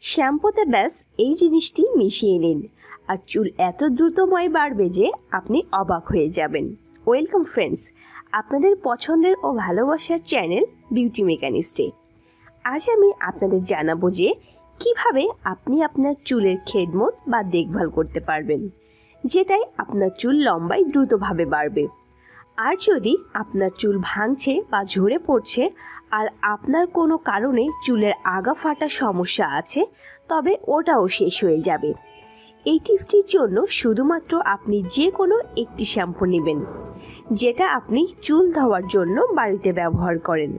শ্যাম্পুতে ব্যাস এই জিনিসটি মিশিয়ে নিন আর চুল এত দ্রুতময় বাড়বে যে আপনি অবাক হয়ে যাবেন। ওয়েলকাম ফ্রেন্ডস, আপনাদের পছন্দের ও ভালোবাসার চ্যানেল বিউটি মেকানিস্টে। আজ আমি আপনাদের জানাবো যে কিভাবে আপনি আপনার চুলের খেদমত বা দেখভাল করতে পারবেন, যেটাই আপনার চুল লম্বায় দ্রুতভাবে বাড়বে। আর যদি আপনার চুল ভাঙছে বা ঝরে পড়ছে আর আপনার কোনো কারণে চুলের আগা ফাটা সমস্যা আছে, তবে ওটাও শেষ হয়ে যাবে। এই টিপসটির জন্য শুধুমাত্র আপনি যে কোনো একটি শ্যাম্পু নেবেন, যেটা আপনি চুল ধোয়ার জন্য বাড়িতে ব্যবহার করেন।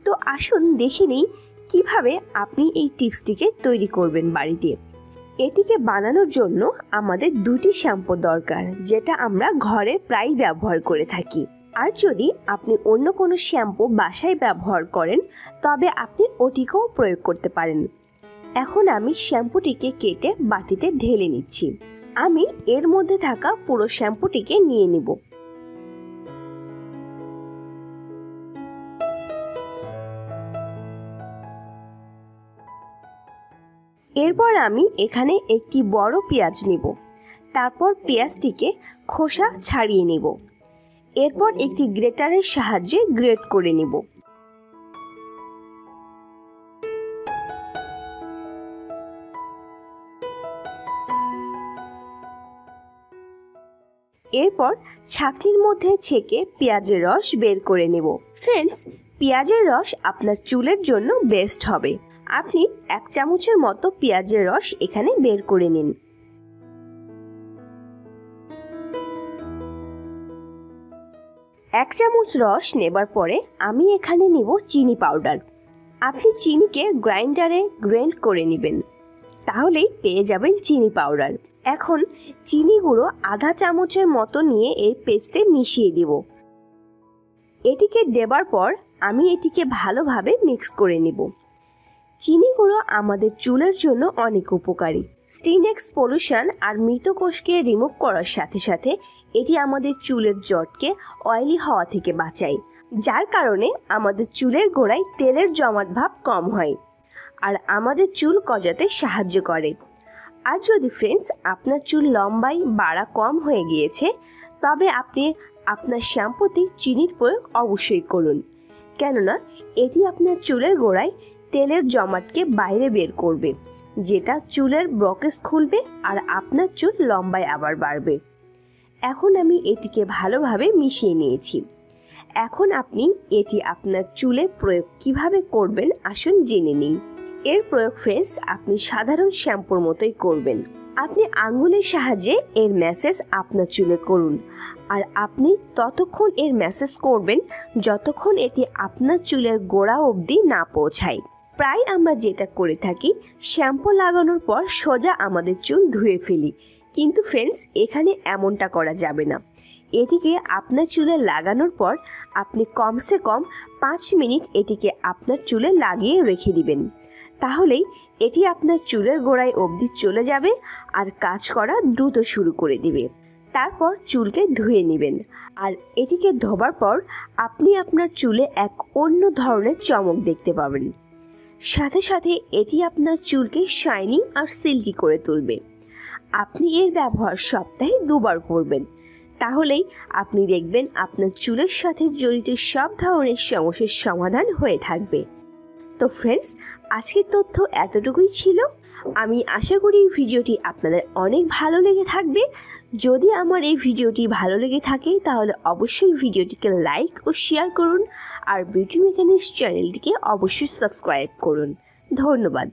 তো আসুন দেখে নিই কীভাবে আপনি এই টিপসটিকে তৈরি করবেন বাড়িতে। এটিকে বানানোর জন্য আমাদের দুটি শ্যাম্পু দরকার, যেটা আমরা ঘরে প্রায় ব্যবহার করে থাকি। আর যদি আপনি অন্য কোনো শ্যাম্পু বাসায় ব্যবহার করেন, তবে আপনি ওটিকেও প্রয়োগ করতে পারেন। এখন আমি শ্যাম্পুটিকে কেটে বাটিতে ঢেলে নিচ্ছি। আমি এর মধ্যে থাকা পুরো শ্যাম্পুটিকে নিয়ে নিব। এরপর আমি এখানে একটি বড় পেঁয়াজ নিব। তারপর পেঁয়াজটিকে খোসা ছাড়িয়ে নিব। এরপর একটি গ্রেটারের সাহায্যে গ্রেট করে নিব। এরপর ছাঁকনির মধ্যে ছেঁকে পেঁয়াজের রস বের করে নেব। ফ্রেন্ডস, পেঁয়াজের রস আপনার চুলের জন্য বেস্ট হবে। আপনি 1 চামচের মতো পেঁয়াজের রস এখানে বের করে নিন। এক চামচ রস নেবার পরে আমি এখানে নিব চিনি পাউডার। আপনি চিনিকে গ্রাইন্ডারে গ্রাইন্ড করে নেবেন, তাহলেই পেয়ে যাবেন চিনি পাউডার। এখন চিনি গুঁড়ো আধা চামচের মতো নিয়ে এই পেস্টে মিশিয়ে দিব। এটিকে দেবার পর আমি এটিকে ভালোভাবে মিক্স করে নিব। চিনি গুঁড়ো আমাদের চুলের জন্য অনেক উপকারী। স্কিন এক্সপোলিউশন আর মৃত কোষকে রিমুভ করার সাথে সাথে এটি আমাদের চুলের জটকে অয়েলি হওয়া থেকে বাঁচায়, যার কারণে আমাদের চুলের গোড়ায় তেলের জমাট ভাব কম হয় আর আমাদের চুল গজাতে সাহায্য করে। আর যদি ফ্রেন্ডস আপনার চুল লম্বায় বাড়া কম হয়ে গিয়েছে, তবে আপনি আপনার শ্যাম্পুতে চিনির প্রয়োগ অবশ্যই করুন, কেননা এটি আপনার চুলের গোড়ায় তেলের জমাটকে বাইরে বের করবে, যেটা চুলের ব্রকেজ খুলবে আর আপনার চুল লম্বায় আবার বাড়বে। এখন আমি এটিকে ভালোভাবে মিশিয়ে নিয়েছি। এখন আপনি এটি আপনার চুলে প্রয়োগ কিভাবে করবেন আসুন জেনে নিই। এর প্রয়োগ ফ্রেন্ডস আপনি সাধারণ শ্যাম্পুর মতোই করবেন। আপনি আঙ্গুলের সাহায্যে এর ম্যাসেজ আপনার চুলে করুন, আর আপনি ততক্ষণ এর ম্যাসেজ করবেন যতক্ষণ এটি আপনার চুলের গোড়া অবধি না পৌঁছায়। প্রায় আমরা যেটা করে থাকি, শ্যাম্পু লাগানোর পর সোজা আমাদের চুল ধুয়ে ফেলি, কিন্তু ফ্রেন্ডস এখানে এমনটা করা যাবে না। এটিকে আপনার চুলে লাগানোর পর আপনি কমসে কম 5 মিনিট এটিকে আপনার চুলে লাগিয়ে রেখে দিবেন, তাহলেই এটি আপনার চুলের গোড়ায় অবধি চলে যাবে আর কাজ করা দ্রুত শুরু করে দিবে। তারপর চুলকে ধুয়ে নেবেন, আর এটিকে ধোবার পর আপনি আপনার চুলে এক অন্য ধরনের চমক দেখতে পাবেন। সাথে সাথে এটি আপনার চুলকে শাইনিং আর সিল্কি করে তুলবে। আপনি এর ব্যবহার সপ্তাহে 2 বার করবেন, তাহলেই আপনি দেখবেন আপনার চুলের সাথে জড়িত সব ধরনের সমস্যার সমাধান হয়ে থাকবে। তো ফ্রেন্ডস, আজকের তথ্য এতটুকুই ছিল। আমি আশা করি এই ভিডিওটি আপনাদের অনেক ভালো লেগে থাকবে। যদি আমার এই ভিডিওটি ভালো লেগে থাকে, তাহলে অবশ্যই ভিডিওটিকে লাইক ও শেয়ার করুন, আর বিউটি মেকানিস্ট চ্যানেলটিকে অবশ্যই সাবস্ক্রাইব করুন। ধন্যবাদ।